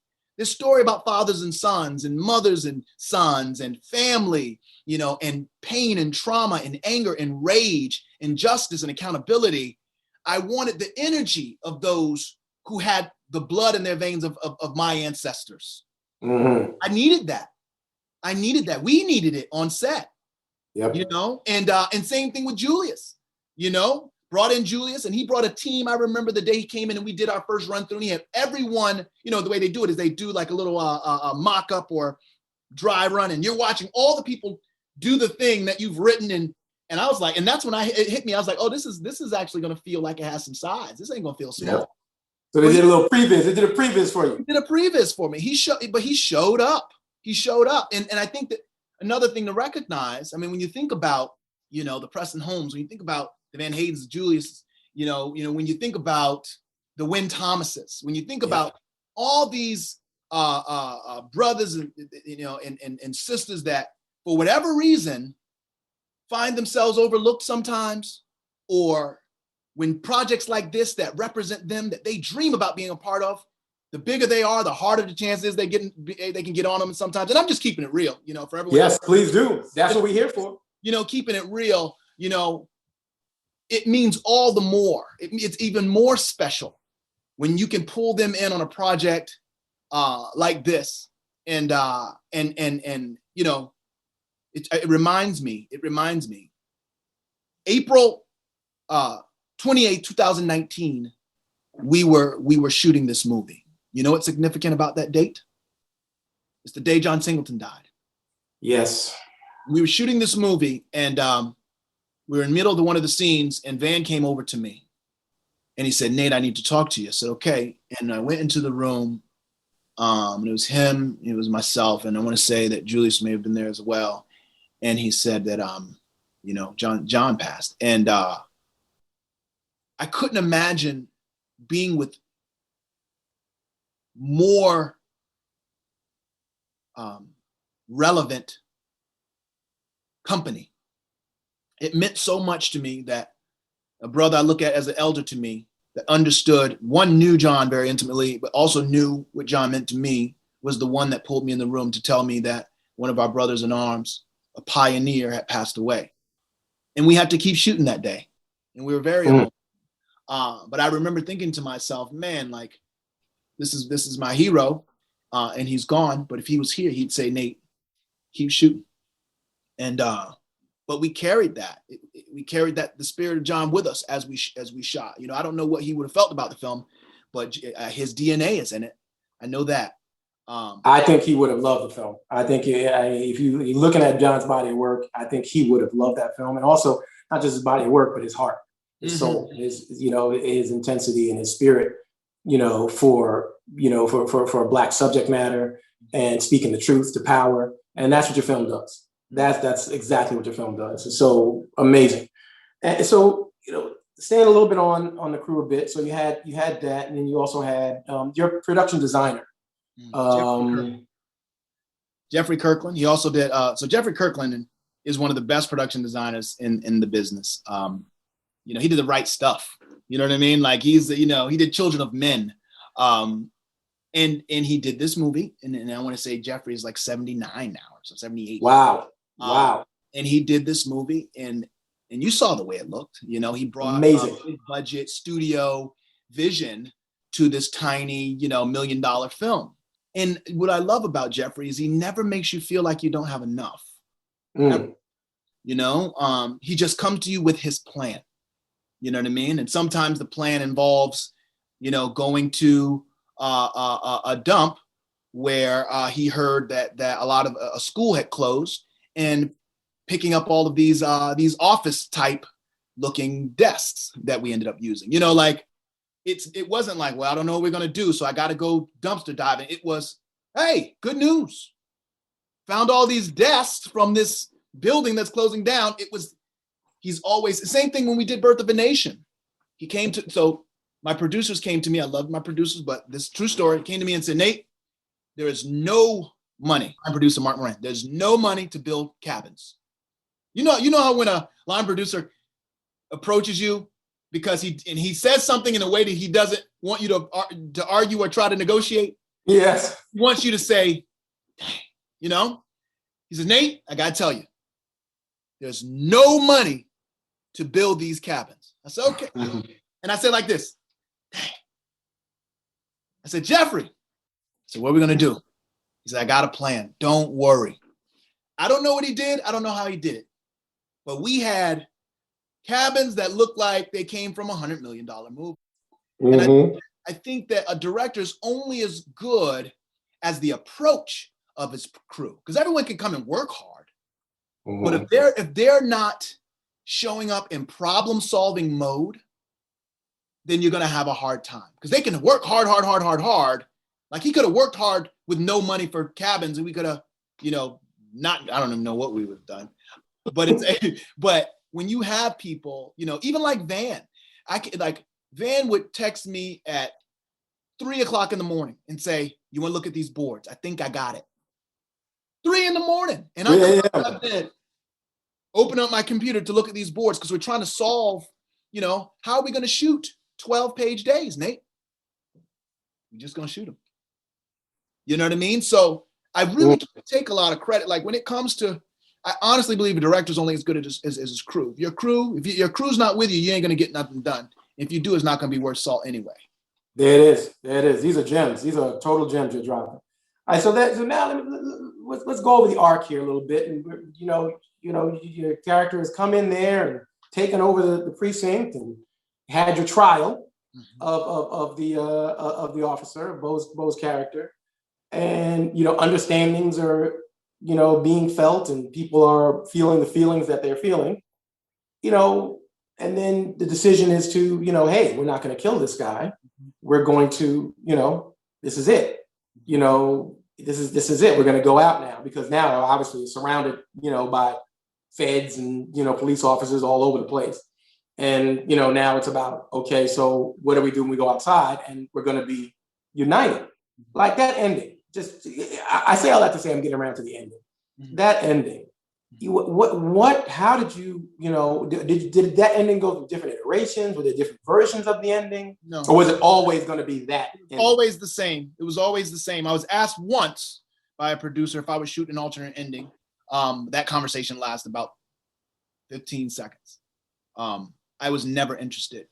about fathers and sons and mothers and sons and family, you know, and pain and trauma and anger and rage and justice and accountability, I wanted the energy of those who had the blood in their veins of my ancestors. Mm-hmm. I needed that. We needed it on set. Yep. You know, and same thing with Julius, you know. Brought in Julius, and he brought a team. I remember the day he came in and we did our first run through, and he had everyone, you know, the way they do it is they do like a little mock-up or dry run, and you're watching all the people do the thing that you've written, and I was like, and that's when it hit me. I was like, oh, this is actually going to feel like it has some size. This ain't going to feel small. Yep. So they did a little previs. They did a previs for you. He did a previs for me. He showed up. And I think that another thing to recognize, I mean, when you think about, you know, the Preston Holmes, when you think about the Van Haydens, Julius, you know, when you think about the Wynn Thomases, when you think about all these brothers and, you know, and sisters that for whatever reason find themselves overlooked sometimes, or when projects like this that represent them, that they dream about being a part of, the bigger they are, the harder the chances they can get on them sometimes. And I'm just keeping it real, you know, for everyone. Yes, please do. That's what we're here for. You know, keeping it real, you know, it means all the more. It's even more special when you can pull them in on a project like this. And you know, it reminds me, April 28, 2019, we were shooting this movie. You know what's significant about that date? It's the day John Singleton died. Yes. We were shooting this movie, and we were in the middle of one of the scenes, and Van came over to me and he said, Nate, I need to talk to you. I said, okay. And I went into the room, and it was him, it was myself, and I want to say that Julius may have been there as well. And he said that, you know, John passed. And I couldn't imagine being with more relevant company. It meant so much to me that a brother I look at as an elder to me that understood, one, knew John very intimately, but also knew what John meant to me, was the one that pulled me in the room to tell me that one of our brothers in arms, a pioneer, had passed away. And we had to keep shooting that day. And we were very alone. But I remember thinking to myself, man, like, this is my hero, and he's gone. But if he was here, he'd say, Nate, keep shooting. And but we carried that. We carried the spirit of John with us as we shot. You know, I don't know what he would have felt about the film, but his DNA is in it. I know that. I think he would have loved the film. I think if you're looking at John's body of work, I think he would have loved that film, and also not just his body of work, but his heart, his soul, his intensity and his spirit. You know, for a Black subject matter and speaking the truth to power, and that's what your film does. That's exactly what your film does. It's so amazing. And so, you know, staying a little bit on the crew a bit. So you had that, and then you also had your production designer. Jeffrey Kirkland. He also did, so Jeffrey Kirkland is one of the best production designers in the business. He did The Right Stuff. You know what I mean? Like he did Children of Men. And he did this movie. And I want to say Jeffrey is like 79 now, or so 78. Wow. Wow. And he did this movie and you saw the way it looked. He brought amazing big budget studio vision to this tiny, $1 million film. And what I love about Jeffrey is he never makes you feel like you don't have enough. He just comes to you with his plan. You know what I mean? And sometimes the plan involves, going to a dump where he heard that a lot of a school had closed and picking up all of these office type looking desks that we ended up using. It wasn't like, well, I don't know what we're going to do, so I got to go dumpster diving. It was, hey, good news. Found all these desks from this building that's closing down. He's always, the same thing when we did Birth of a Nation. So my producers came to me. I love my producers, but this true story came to me and said, Nate, there is no money. I'm producer Mark Moran. There's no money to build cabins. You know how when a line producer approaches you, because he says something in a way that he doesn't want you to argue or try to negotiate. Yes. He wants you to say, dang, he says, Nate, I got to tell you, there's no money to build these cabins. I said, okay. And I said like this, dang. I said, Jeffrey, what are we going to do? He said, I got a plan. Don't worry. I don't know what he did. I don't know how he did it. But we had cabins that looked like they came from $100 million movie. And I think that a director is only as good as the approach of his crew, because everyone can come and work hard. But if they're not showing up in problem solving mode, then you're going to have a hard time, because they can work hard. Like he could have worked hard with no money for cabins, and we could have, not, I don't even know what we would have done. But when you have people, even like Van, Van would text me at 3:00 in the morning and say, you want to look at these boards? I think I got it. 3 a.m. And I'm out of bed, open up my computer to look at these boards, because we're trying to solve, how are we going to shoot 12-page days, Nate? We're just going to shoot them. You know what I mean? So I really take a lot of credit. Like when it comes to, I honestly believe a director's only as good as his crew. If your crew's not with you, you ain't going to get nothing done. If you do, it's not going to be worth salt anyway. There it is. These are gems. These are total gems you're dropping. All right, so now let's go over the arc here a little bit. And your character has come in there and taken over the precinct and had your trial of the officer, of Bo's character, and understandings are being felt, and people are feeling the feelings that they're feeling, and then the decision is to, hey, we're not going to kill this guy. We're going to, this is it. This is it. We're going to go out now, because now obviously it's surrounded, by feds and, police officers all over the place. And, now it's about, okay, so what do we do when we go outside? And we're going to be united. Like that ending. I say all that to say I'm getting around to the ending. That ending. How did you, did that ending go through different iterations? Were there different versions of the ending? No. Or was it always going to be that ending? Always the same. It was always the same. I was asked once by a producer if I would shoot an alternate ending. That conversation lasted about 15 seconds. I was never interested,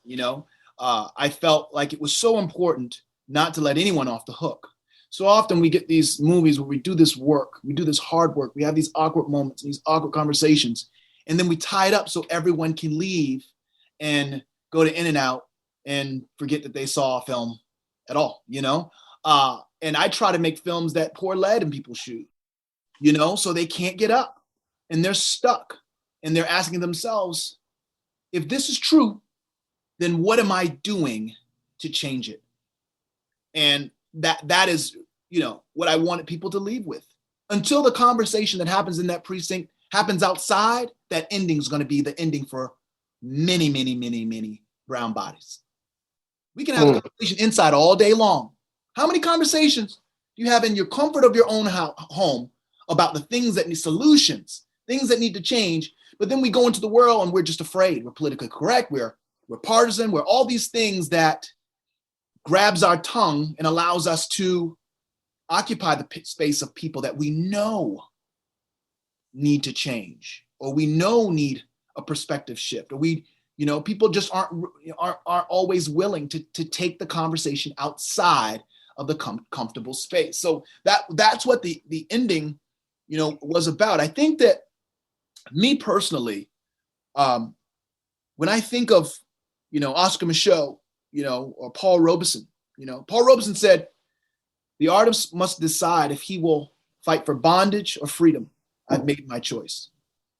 I felt like it was so important not to let anyone off the hook. So often we get these movies where we do this work, we do this hard work, we have these awkward moments, these awkward conversations, and then we tie it up so everyone can leave and go to In-N-Out and forget that they saw a film at all, And I try to make films that pour lead in people's shoes, so they can't get up and they're stuck and they're asking themselves, if this is true, then what am I doing to change it? And that is, what I wanted people to leave with. Until the conversation that happens in that precinct happens outside, that ending is going to be the ending for many, many, many, many brown bodies. We can have a conversation inside all day long. How many conversations do you have in your comfort of your own home about the things that need solutions, things that need to change. But then we go into the world and we're just afraid. We're politically correct. We're partisan. We're all these things that grabs our tongue and allows us to occupy the space of people that we know need to change, or we know need a perspective shift, or people just aren't always willing to take the conversation outside of the comfortable space. So that's what the ending, was about. I think that me personally, when I think of, Oscar Micheaux, or Paul Robeson, Paul Robeson said, the artist must decide if he will fight for bondage or freedom. I've made my choice.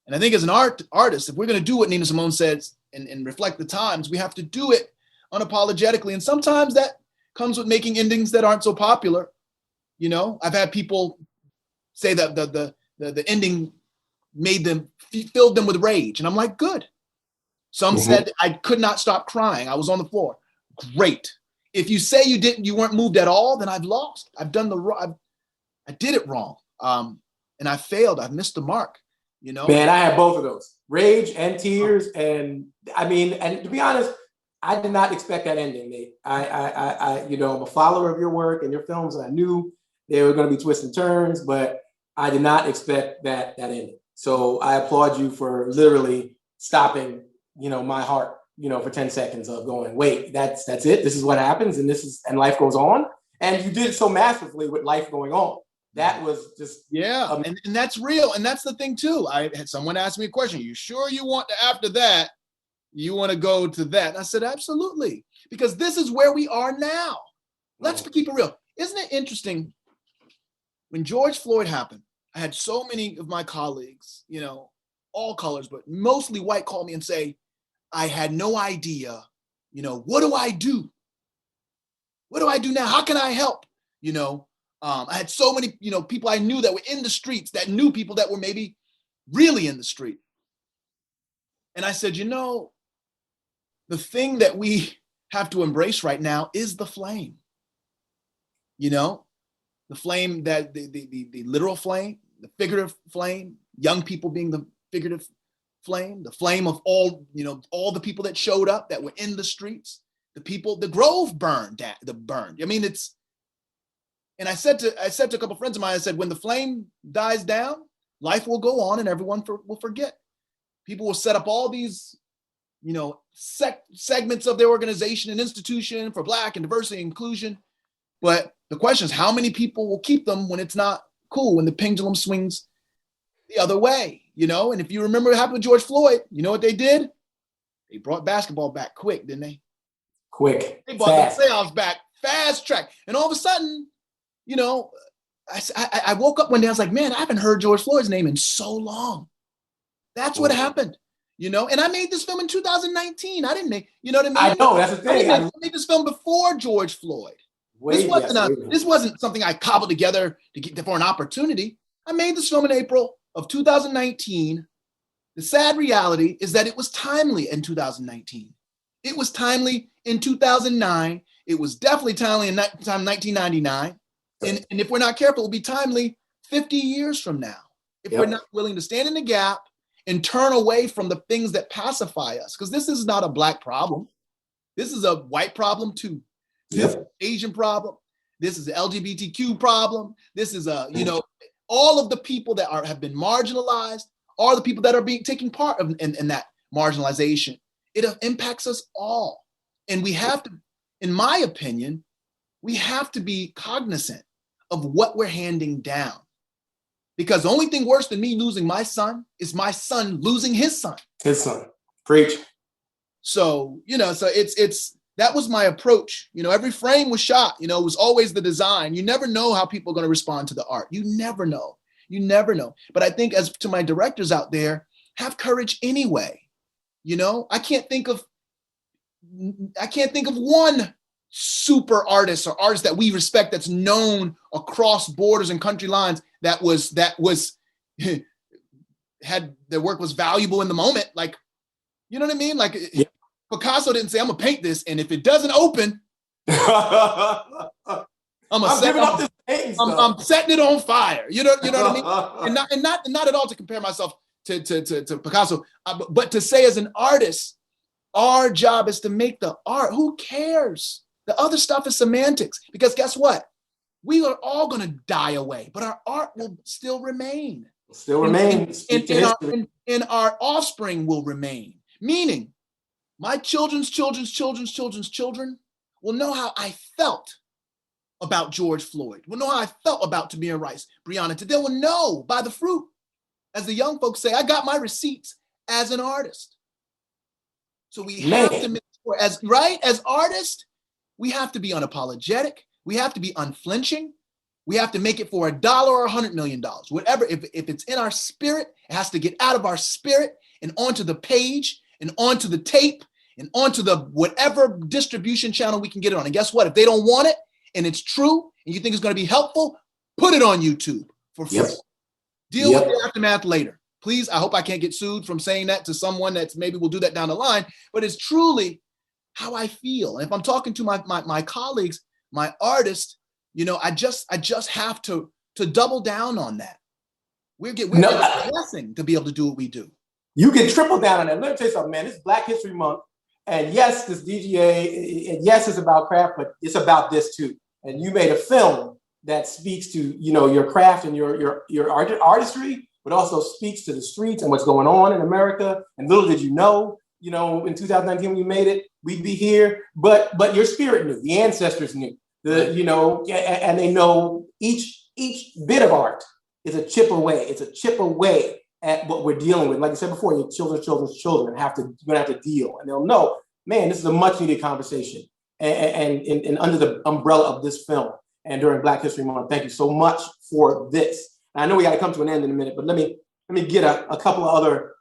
And I think as an artist, if we're going to do what Nina Simone says and reflect the times, we have to do it unapologetically. And sometimes that comes with making endings that aren't so popular. I've had people say that the ending filled them with rage. And I'm like, good. Some said I could not stop crying. I was on the floor. Great. If you say you weren't moved at all, then I've lost. I've done I did it wrong. And I failed. I've missed the mark, Man, I had both of those, rage and tears. And to be honest, I did not expect that ending, Nate. I'm a follower of your work and your films, and I knew they were going to be twists and turns, but I did not expect that ending. So I applaud you for literally stopping, my heart, for 10 seconds of going, wait, that's it. This is what happens, and life goes on. And you did it so masterfully with life going on. That was just and that's real. And that's the thing too. I had someone ask me a question. You sure you want to, after that, you want to go to that? And I said, absolutely. Because this is where we are now. Let's keep it real. Isn't it interesting? When George Floyd happened, I had so many of my colleagues, all colors, but mostly white, call me and say, I had no idea, what do I do? What do I do now? How can I help? I had so many, people I knew that were in the streets, that knew people that were maybe really in the street. And I said, the thing that we have to embrace right now is the flame. The flame, that the literal flame, the figurative flame, young people being the figurative flame, the flame of all the people that showed up that were in the streets, the Grove burned. And I said to a couple of friends of mine, I said, when the flame dies down, life will go on and everyone will forget. People will set up all these, segments of their organization and institution for Black and diversity and inclusion. But the question is, how many people will keep them when it's not cool, when the pendulum swings the other way, And if you remember what happened with George Floyd, you know what they did? They brought basketball back quick, didn't they? Quick. They brought the playoffs back, fast track. And all of a sudden, I woke up one day, I was like, man, I haven't heard George Floyd's name in so long. That's what happened, and I made this film in 2019. I didn't make, I know, that's the thing. I made this film before George Floyd. This wasn't something I cobbled together for an opportunity. I made this film in April of 2019. The sad reality is that it was timely in 2019. It was timely in 2009. It was definitely timely in 1999. And if we're not careful, it'll be timely 50 years from now. If we're not willing to stand in the gap and turn away from the things that pacify us. Because this is not a Black problem. This is a white problem too. This is an Asian problem. This is an LGBTQ problem. This is all of the people that have been marginalized are the people that are taking part in that marginalization. It impacts us all. And we have to, in my opinion, we have to be cognizant of what we're handing down. Because the only thing worse than me losing my son is my son losing his son. His son. Preach. So, it's that was my approach. Every frame was shot, it was always the design. You never know how people are going to respond to the art. You never know. But I think, as to my directors out there, have courage anyway. I can't think of one super artist or artist that we respect that's known across borders and country lines that had their work was valuable in the moment. Like, you know what I mean? Like Picasso didn't say, I'm gonna paint this, and if it doesn't open, I'm giving up this painting. I'm setting it on fire. You know what I mean? And not at all to compare myself to Picasso, but to say as an artist, our job is to make the art. Who cares? The other stuff is semantics, because guess what? We are all going to die away, but our art will still remain. And our offspring will remain. Meaning, my children's children will know how I felt about George Floyd, will know how I felt about Tamir Rice, Breonna. They will know by the fruit. As the young folks say, I got my receipts as an artist. So we have to make sure, as artists, we have to be unapologetic. We have to be unflinching. We have to make it for $1 or $100 million, whatever. If it's in our spirit, it has to get out of our spirit and onto the page and onto the tape and onto the whatever distribution channel we can get it on. And guess what? If they don't want it and it's true and you think it's going to be helpful, put it on YouTube for free. Deal with the aftermath later. Please, I hope I can't get sued from saying that to someone that's maybe will do that down the line, but it's truly how I feel. And if I'm talking to my colleagues, my artists, I just have to double down on that. We're a blessing to be able to do what we do. You can triple down on that. Let me tell you something, man. This is Black History Month. And yes, this DGA, and yes, it's about craft, but it's about this too. And you made a film that speaks to, your craft and your artistry, but also speaks to the streets and what's going on in America. And little did you know, in 2019 when you made it, we'd be here. But your spirit knew, the ancestors knew, and they know each bit of art is a chip away. It's a chip away at what we're dealing with. Like I said before, your children's children you're gonna have to deal, and they'll know, man, this is a much needed conversation. And under the umbrella of this film and during Black History Month, thank you so much for this. I know we got to come to an end in a minute, but let me get a couple of other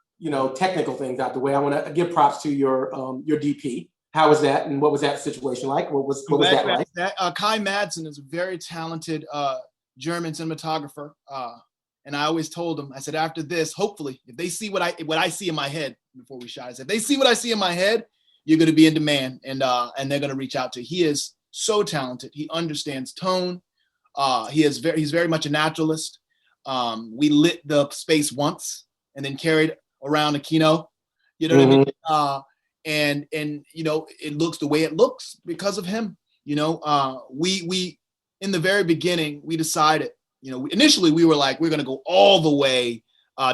technical things out the way. I want to give props to your DP. How was that, and what was that situation like? What was that like? Kai Madsen is a very talented German cinematographer, and I always told him, I said, after this, hopefully, if they see what I see in my head before we shot, I said, if they see what I see in my head, you're going to be in demand, and they're going to reach out to you. He is so talented. He understands tone. He's very much a naturalist. We lit the space once and then carried around a kino, what I mean? And it looks the way it looks because of him. We in the very beginning, we decided, initially we were like, we're going to go all the way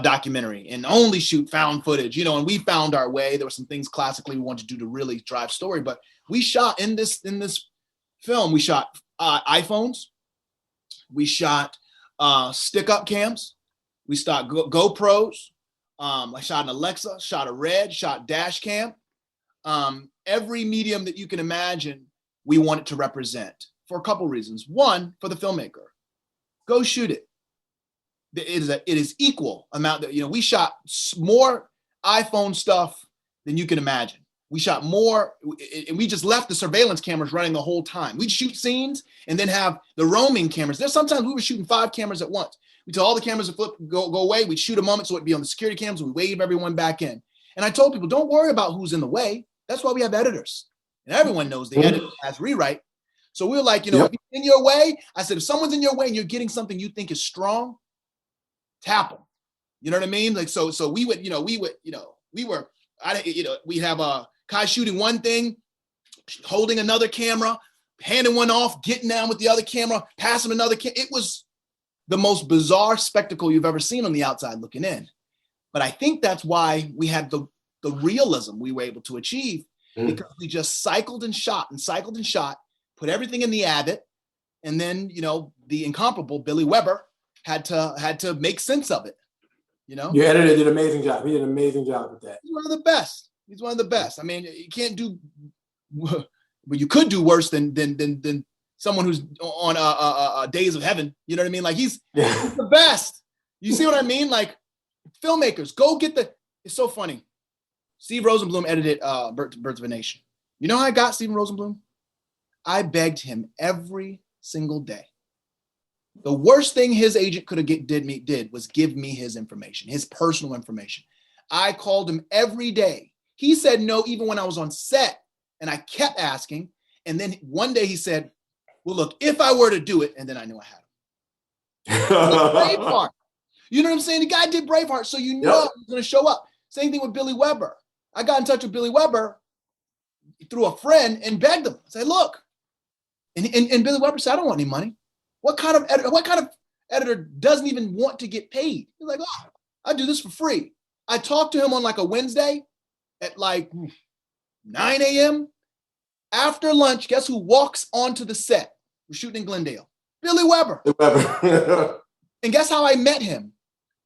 documentary and only shoot found footage, and we found our way. There were some things classically we wanted to do to really drive story, but we shot in this film, we shot iPhones, we shot stick-up cams, we shot GoPros, I shot an Alexa, shot a Red, shot dash cam. Every medium that you can imagine, we wanted to represent for a couple reasons. One, for the filmmaker, go shoot it. It is equal amount that, we shot more iPhone stuff than you can imagine. We shot more, and we just left the surveillance cameras running the whole time. We'd shoot scenes and then have the roaming cameras. There's sometimes we were shooting 5 cameras at once. We tell all the cameras to go away. We'd shoot a moment so it'd be on the security cams. We wave everyone back in. And I told people, don't worry about who's in the way. That's why we have editors. And everyone knows the editor has rewrite. So we were like, if you're in your way, I said, if someone's in your way and you're getting something you think is strong, tap them. You know what I mean? Like, so we would, we have Kai shooting one thing, holding another camera, handing one off, getting down with the other camera, passing another camera. It was the most bizarre spectacle you've ever seen on the outside looking in. But I think that's why we had the realism we were able to achieve, because we just cycled and shot, put everything in the Avid, and then, the incomparable Billy Weber had to make sense of it. Your editor did an amazing job. He did an amazing job with that. He's one of the best. I mean, you can't do, but you could do worse than someone who's on Days of Heaven. You know what I mean? Like he's the best. You see what I mean? Like, filmmakers, go get it's so funny. Steve Rosenblum edited Birds of a Nation. You know how I got Stephen Rosenblum? I begged him every single day. The worst thing his agent could have did was give me his information, his personal information. I called him every day. He said no, even when I was on set, and I kept asking. And then one day he said, well, look, if I were to do it, and then I knew I had him. Braveheart. You know what I'm saying? The guy did Braveheart, so you know he's going to show up. Same thing with Billy Weber. I got in touch with Billy Weber through a friend and begged him. I said, look, and Billy Weber said, I don't want any money. What kind of editor doesn't even want to get paid? He's like, oh, I do this for free. I talked to him on like a Wednesday at like 9 a.m. After lunch, guess who walks onto the set? We're shooting in Glendale. Billy Weber. And guess how I met him?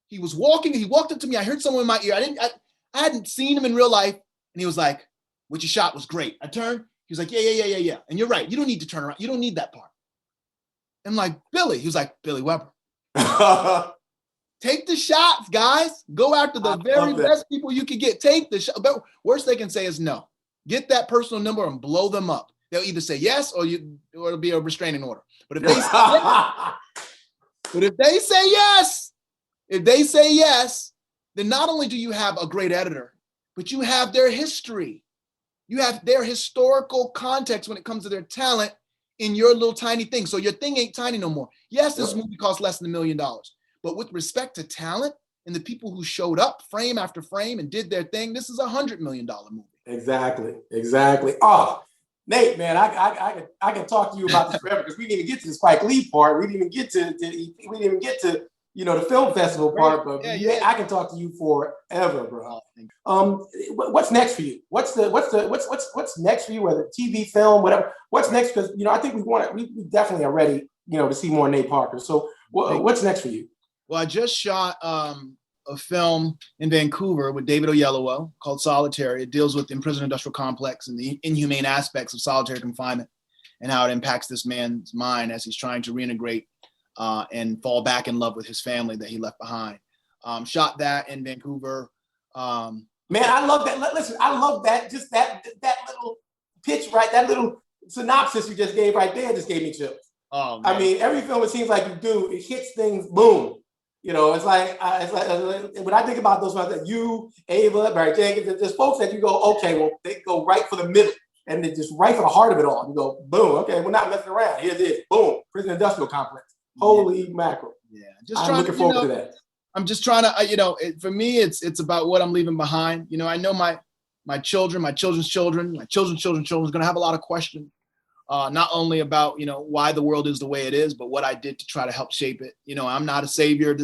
He was walking, he walked up to me. I heard someone in my ear. I hadn't seen him in real life. And he was like, what you shot was great. I turned, he was like, yeah. And you're right. You don't need to turn around. You don't need that part. I'm like, Billy. He was like, Billy Weber. Take the shots, guys. Go after the very best people you can get. Take the shot. But worst they can say is no. Get that personal number and blow them up. They'll either say yes or it'll be a restraining order. But if they say yes, then not only do you have a great editor, but you have their history. You have their historical context when it comes to their talent in your little tiny thing. So your thing ain't tiny no more. Yes, this movie cost less than $1 million. But with respect to talent and the people who showed up frame after frame and did their thing, this is a $100 million movie. Exactly. Oh, Nate, man, I can talk to you about this forever because we didn't even get to the Spike Lee part. We didn't even get to the film festival part. But I can talk to you forever, bro. What's next for you? What's next for you? Whether TV, film, whatever. What's next? Because I think we definitely are ready, to see more Nate Parker. So what's next for you? Well, I just shot a film in Vancouver with David Oyelowo called Solitary. It deals with the prison industrial complex and the inhumane aspects of solitary confinement and how it impacts this man's mind as he's trying to reintegrate and fall back in love with his family that he left behind. Shot that in Vancouver. Man, I love that. Listen, I love that. Just that little pitch, right? That little synopsis you just gave right there just gave me chills. Oh, man. I mean, every film it seems like you do, it hits things, boom. It's like when I think about those ones that you, Ava, Barry Jenkins, there's folks that you go, okay, well, they go right for the middle and they just right for the heart of it all. You go, boom, okay, we're not messing around. Here it is, boom, prison industrial complex. Holy mackerel. Yeah, I'm looking forward to that. I'm just trying to, for me, it's about what I'm leaving behind. I know my children, my children's children, my children's children's children is going to have a lot of questions. Not only about, why the world is the way it is, but what I did to try to help shape it. I'm not a savior.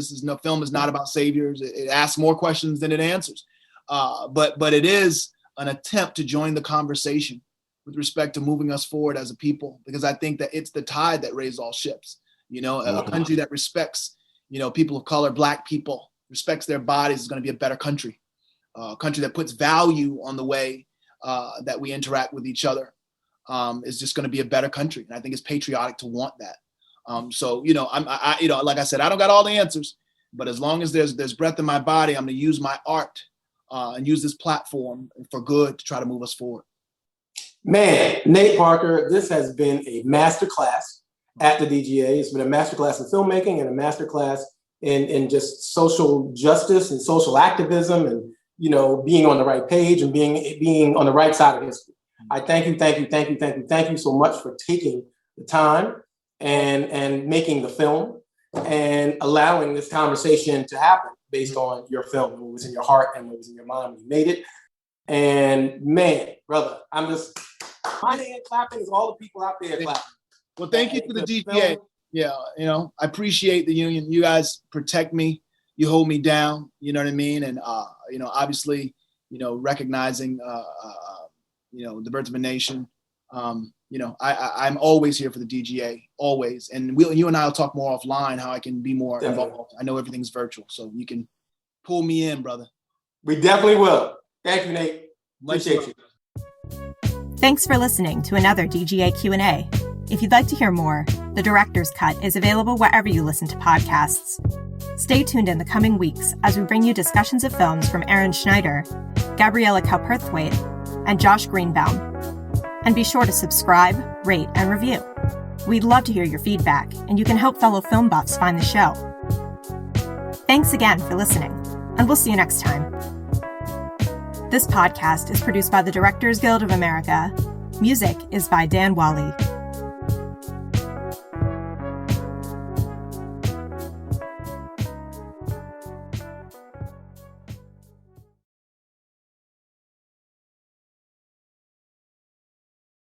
Film is not about saviors. It asks more questions than it answers. But it is an attempt to join the conversation with respect to moving us forward as a people, because I think that it's the tide that raised all ships. A country that respects, people of color, Black people, respects their bodies is going to be a better country. A country that puts value on the way that we interact with each other. Is just going to be a better country. And I think it's patriotic to want that. Like I said, I don't got all the answers, but as long as there's breath in my body, I'm going to use my art and use this platform for good to try to move us forward. Man, Nate Parker, this has been a masterclass at the DGA. It's been a masterclass in filmmaking and a masterclass in just social justice and social activism and, being on the right page and being on the right side of history. I thank you so much for taking the time and making the film and allowing this conversation to happen based on your film, what was in your heart and what was in your mind when you made it. And man, brother, my hand clapping is all the people out there clapping. Well, thank you to the DGA. Yeah, I appreciate the union. You guys protect me. You hold me down. You know what I mean? And, obviously, recognizing, the birth of a nation. I'm always here for the DGA, always. And you and I will talk more offline how I can be more involved. I know everything's virtual, so you can pull me in, brother. We definitely will. Thank you, Nate. Appreciate you. Thanks for listening to another DGA Q&A. If you'd like to hear more, The Director's Cut is available wherever you listen to podcasts. Stay tuned in the coming weeks as we bring you discussions of films from Aaron Schneider, Gabriella Cowperthwaite, and Josh Greenbaum. And be sure to subscribe, rate, and review. We'd love to hear your feedback, and you can help fellow film buffs find the show. Thanks again for listening, and we'll see you next time. This podcast is produced by the Directors Guild of America. Music is by Dan Wally.